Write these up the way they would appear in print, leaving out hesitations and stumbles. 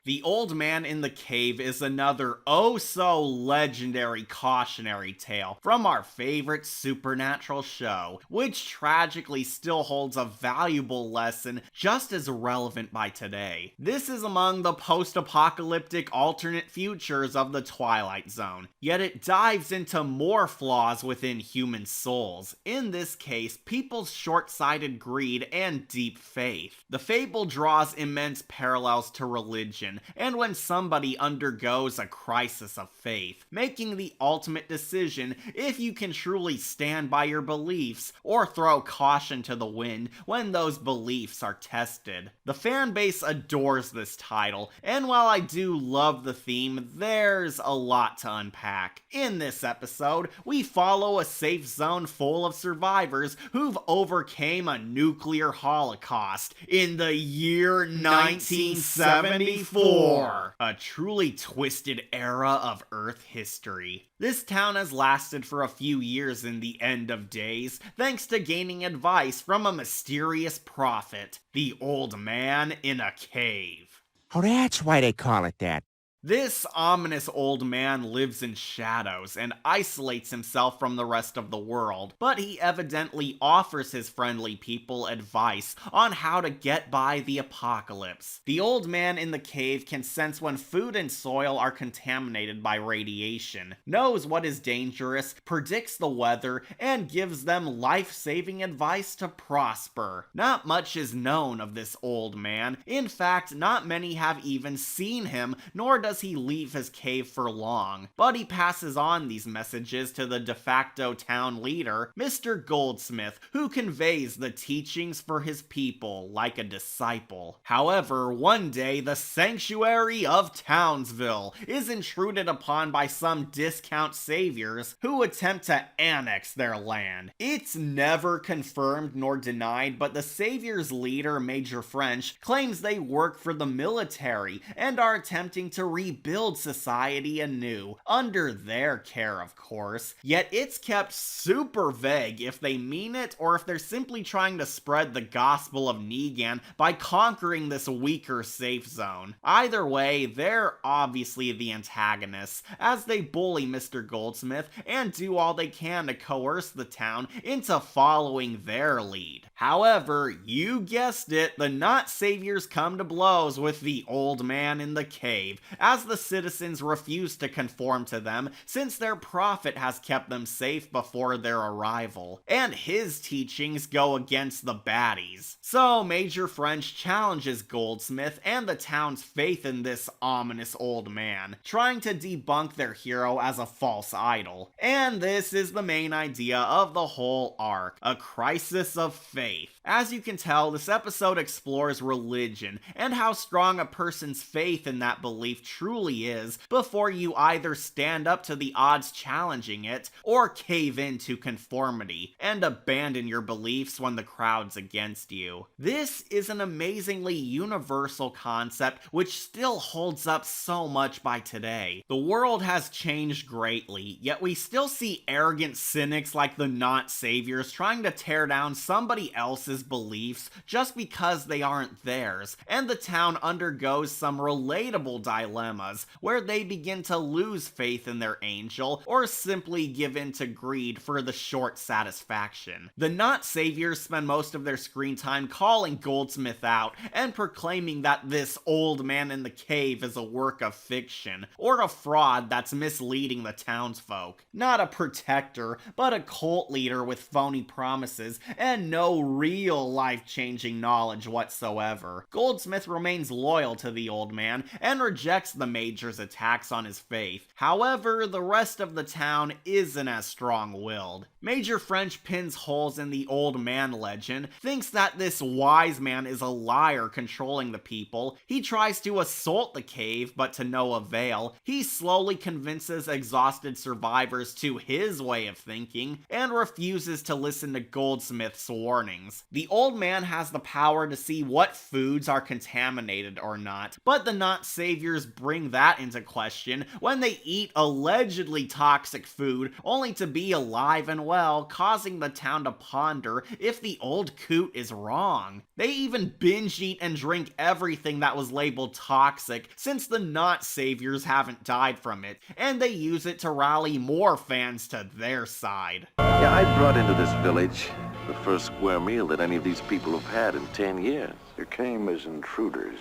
The Old Man in the Cave is another oh-so-legendary cautionary tale from our favorite supernatural show, which tragically still holds a valuable lesson just as relevant by today. This is among the post-apocalyptic alternate futures of the Twilight Zone, yet it dives into more flaws within human souls, in this case, people's short-sighted greed and deep faith. The fable draws immense parallels to religion, and when somebody undergoes a crisis of faith, making the ultimate decision if you can truly stand by your beliefs or throw caution to the wind when those beliefs are tested. The fan base adores this title, and while I do love the theme, there's a lot to unpack. In this episode, we follow a safe zone full of survivors who've overcame a nuclear holocaust in the year 1974. A truly twisted era of Earth history. This town has lasted for a few years in the end of days, thanks to gaining advice from a mysterious prophet, the Old Man in a Cave. Oh, that's why they call it that. This ominous old man lives in shadows and isolates himself from the rest of the world, but he evidently offers his friendly people advice on how to get by the apocalypse. The old man in the cave can sense when food and soil are contaminated by radiation, knows what is dangerous, predicts the weather, and gives them life-saving advice to prosper. Not much is known of this old man. In fact, not many have even seen him, nor does he leave his cave for long, but he passes on these messages to the de facto town leader, Mr. Goldsmith, who conveys the teachings for his people like a disciple. However, one day the sanctuary of Townsville is intruded upon by some discount saviors who attempt to annex their land. It's never confirmed nor denied, but the saviors' leader, Major French, claims they work for the military and are attempting to rebuild society anew, under their care of course, yet it's kept super vague if they mean it or if they're simply trying to spread the gospel of Negan by conquering this weaker safe zone. Either way, they're obviously the antagonists, as they bully Mr. Goldsmith and do all they can to coerce the town into following their lead. However, you guessed it, the not saviors come to blows with the old man in the cave, as the citizens refuse to conform to them since their prophet has kept them safe before their arrival, and his teachings go against the baddies. So Major French challenges Goldsmith and the town's faith in this ominous old man, trying to debunk their hero as a false idol. And this is the main idea of the whole arc, a crisis of faith. As you can tell, this episode explores religion and how strong a person's faith in that belief truly is before you either stand up to the odds challenging it or cave into conformity and abandon your beliefs when the crowd's against you. This is an amazingly universal concept which still holds up so much by today. The world has changed greatly, yet we still see arrogant cynics like the not saviors trying to tear down somebody else's beliefs just because they aren't theirs, and the town undergoes some relatable dilemmas where they begin to lose faith in their angel or simply give in to greed for the short satisfaction. The not saviors spend most of their screen time calling Goldsmith out and proclaiming that this old man in the cave is a work of fiction or a fraud that's misleading the townsfolk. Not a protector, but a cult leader with phony promises and no real life-changing knowledge whatsoever. Goldsmith remains loyal to the old man and rejects the Major's attacks on his faith. However, the rest of the town isn't as strong-willed. Major French pins holes in the old man legend, thinks that this wise man is a liar controlling the people. He tries to assault the cave, but to no avail. He slowly convinces exhausted survivors to his way of thinking, and refuses to listen to Goldsmith's warning. brings. The old man has the power to see what foods are contaminated or not, but the not saviors bring that into question when they eat allegedly toxic food only to be alive and well, causing the town to ponder if the old coot is wrong. They even binge eat and drink everything that was labeled toxic since the not saviors haven't died from it, and they use it to rally more fans to their side. Yeah, I brought into this village the first square meal that any of these people have had in 10 years. You came as intruders.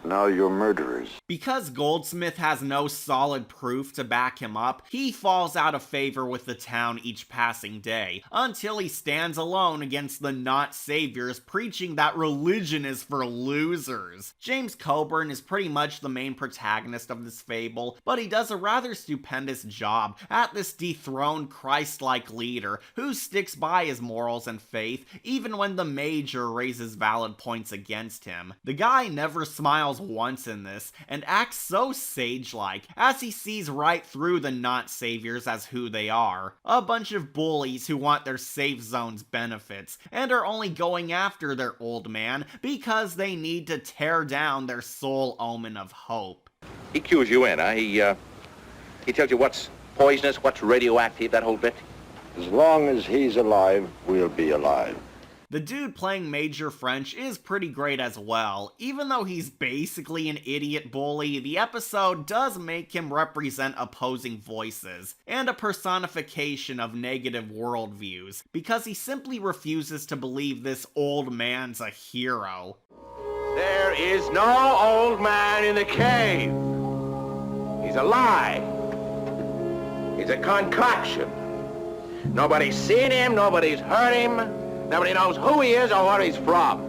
Now you're murderers. Because Goldsmith has no solid proof to back him up, he falls out of favor with the town each passing day, until he stands alone against the not saviors preaching that religion is for losers. James Coburn is pretty much the main protagonist of this fable, but he does a rather stupendous job at this dethroned Christ-like leader who sticks by his morals and faith even when the Major raises valid points against him. The guy never smiles once in this, and acts so sage-like, as he sees right through the not saviors as who they are. A bunch of bullies who want their safe zone's benefits, and are only going after their old man because they need to tear down their sole omen of hope. He cues you in, huh? He tells you what's poisonous, what's radioactive, that whole bit? As long as he's alive, we'll be alive. The dude playing Major French is pretty great as well. Even though he's basically an idiot bully, the episode does make him represent opposing voices, and a personification of negative worldviews, because he simply refuses to believe this old man's a hero. There is no old man in the cave. He's a lie. He's a concoction. Nobody's seen him, nobody's heard him. Nobody knows who he is or where he's from.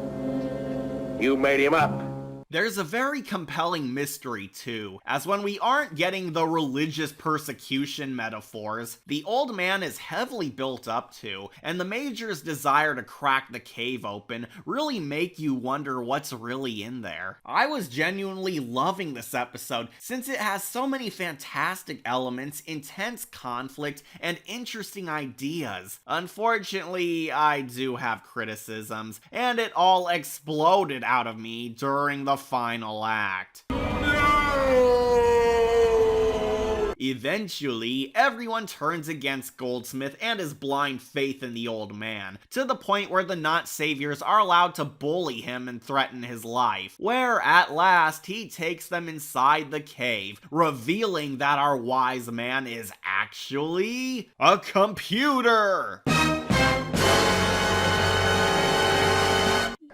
You made him up. There's a very compelling mystery too, as when we aren't getting the religious persecution metaphors, the old man is heavily built up to, and the Major's desire to crack the cave open really make you wonder what's really in there. I was genuinely loving this episode since it has so many fantastic elements, intense conflict, and interesting ideas. Unfortunately, I do have criticisms, and it all exploded out of me during the final act. Eventually, everyone turns against Goldsmith and his blind faith in the old man, to the point where the not saviors are allowed to bully him and threaten his life, where at last he takes them inside the cave, revealing that our wise man is actually a computer!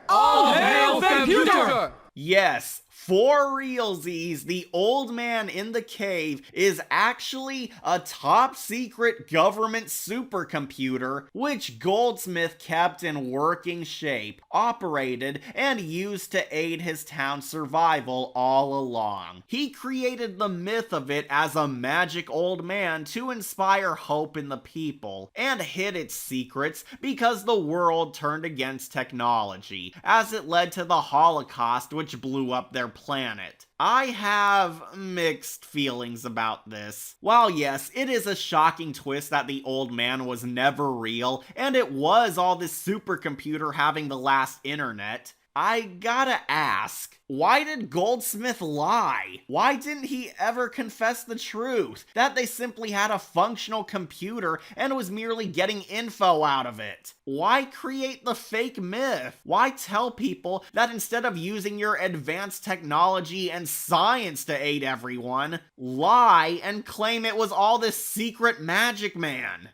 All hail computer! Yes, for realsies, the old man in the cave is actually a top secret government supercomputer which Goldsmith kept in working shape, operated, and used to aid his town's survival all along. He created the myth of it as a magic old man to inspire hope in the people, and hid its secrets because the world turned against technology, as it led to the Holocaust which blew up their planet. I have mixed feelings about this. While yes, it is a shocking twist that the old man was never real, and it was all this supercomputer having the last internet, I gotta ask, why did Goldsmith lie? Why didn't he ever confess the truth? That they simply had a functional computer and was merely getting info out of it? Why create the fake myth? Why tell people that instead of using your advanced technology and science to aid everyone, lie and claim it was all this secret magic man?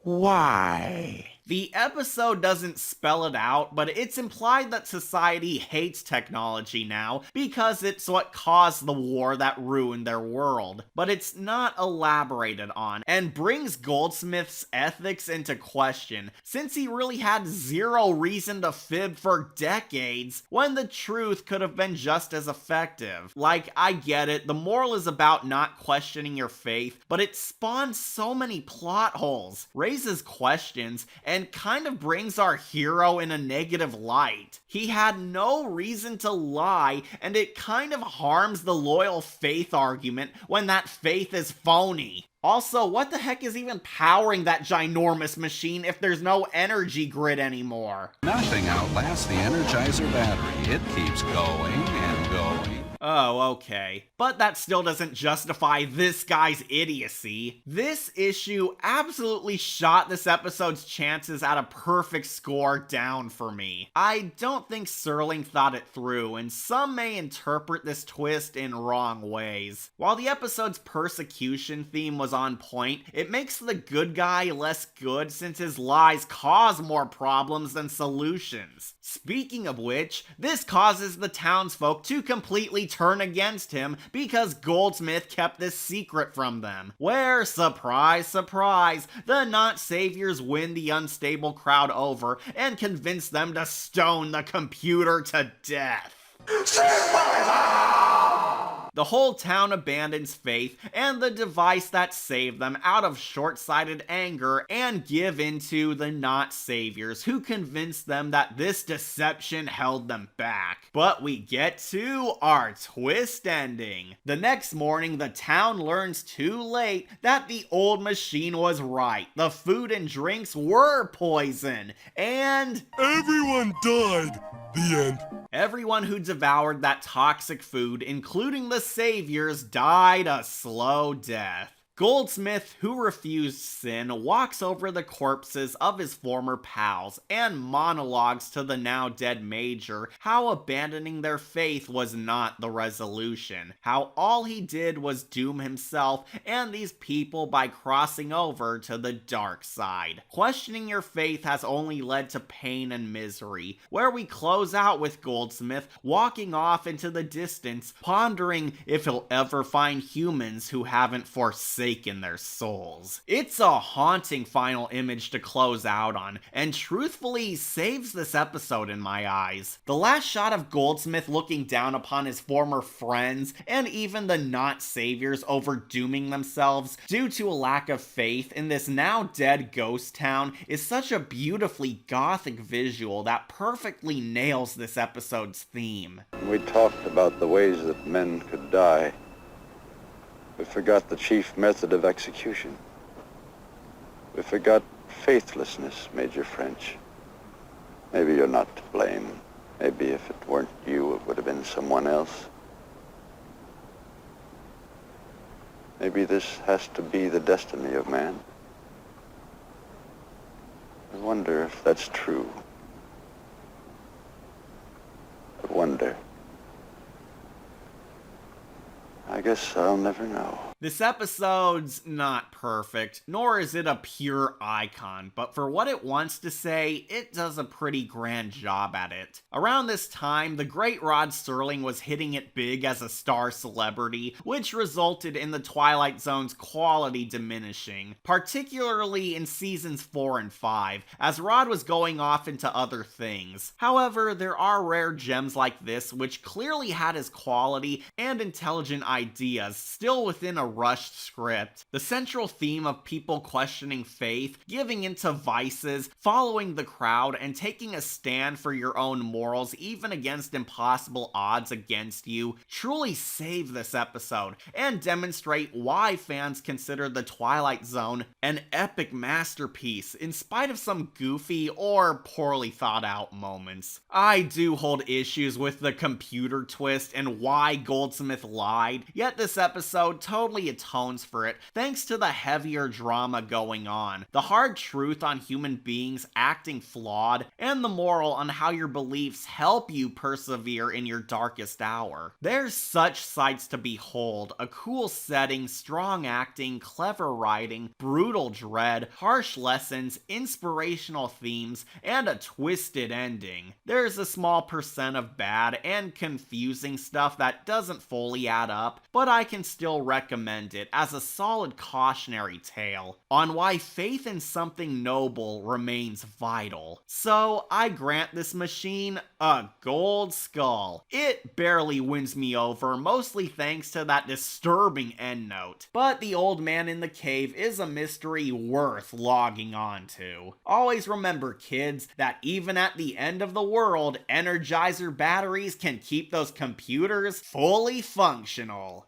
Why? The episode doesn't spell it out, but it's implied that society hates technology now because it's what caused the war that ruined their world. But it's not elaborated on, and brings Goldsmith's ethics into question, since he really had zero reason to fib for decades when the truth could have been just as effective. Like, I get it, the moral is about not questioning your faith, but it spawns so many plot holes, raises questions, and kind of brings our hero in a negative light. He had no reason to lie, and it kind of harms the loyal faith argument when that faith is phony. Also, what the heck is even powering that ginormous machine if there's no energy grid anymore? Nothing outlasts the Energizer battery. It keeps going and going. Oh, okay. But that still doesn't justify this guy's idiocy. This issue absolutely shot this episode's chances at a perfect score down for me. I don't think Serling thought it through, and some may interpret this twist in wrong ways. While the episode's persecution theme was on point, it makes the good guy less good since his lies cause more problems than solutions. Speaking of which, this causes the townsfolk to completely turn against him because Goldsmith kept this secret from them. Where, surprise, surprise, the not-saviors win the unstable crowd over and convince them to stone the computer to death. The whole town abandons faith and the device that saved them out of short-sighted anger and give in to the not-saviors who convince them that this deception held them back. But we get to our twist ending. The next morning, the town learns too late that the old machine was right. The food and drinks were poison, and everyone died. The end. Everyone who devoured that toxic food, including the saviors, died a slow death. Goldsmith, who refused sin, walks over the corpses of his former pals and monologues to the now dead Major how abandoning their faith was not the resolution, how all he did was doom himself and these people by crossing over to the dark side. Questioning your faith has only led to pain and misery, where we close out with Goldsmith walking off into the distance, pondering if he'll ever find humans who haven't forsaken their souls. It's a haunting final image to close out on, and truthfully saves this episode in my eyes. The last shot of Goldsmith looking down upon his former friends, and even the not-saviors overdooming themselves due to a lack of faith in this now dead ghost town, is such a beautifully gothic visual that perfectly nails this episode's theme. We talked about the ways that men could die. We forgot the chief method of execution. We forgot faithlessness, Major French. Maybe you're not to blame. Maybe if it weren't you, it would have been someone else. Maybe this has to be the destiny of man. I wonder if that's true. I wonder. I guess I'll never know. This episode's not perfect, nor is it a pure icon, but for what it wants to say, it does a pretty grand job at it. Around this time, the great Rod Serling was hitting it big as a star celebrity, which resulted in the Twilight Zone's quality diminishing, particularly in seasons 4 and 5, as Rod was going off into other things. However, there are rare gems like this which clearly had his quality and intelligent ideas still within a rushed script. The central theme of people questioning faith, giving into vices, following the crowd, and taking a stand for your own morals even against impossible odds against you truly save this episode and demonstrate why fans consider the Twilight Zone an epic masterpiece in spite of some goofy or poorly thought out moments. I do hold issues with the computer twist and why Goldsmith lied, yet this episode totally atones for it thanks to the heavier drama going on, the hard truth on human beings acting flawed, and the moral on how your beliefs help you persevere in your darkest hour. There's such sights to behold: a cool setting, strong acting, clever writing, brutal dread, harsh lessons, inspirational themes, and a twisted ending. There's a small percent of bad and confusing stuff that doesn't fully add up, but I can still recommend it as a solid cautionary tale on why faith in something noble remains vital. So I grant this machine a gold skull. It barely wins me over, mostly thanks to that disturbing endnote, but the old man in the cave is a mystery worth logging on to. Always remember, kids, that even at the end of the world, Energizer batteries can keep those computers fully functional.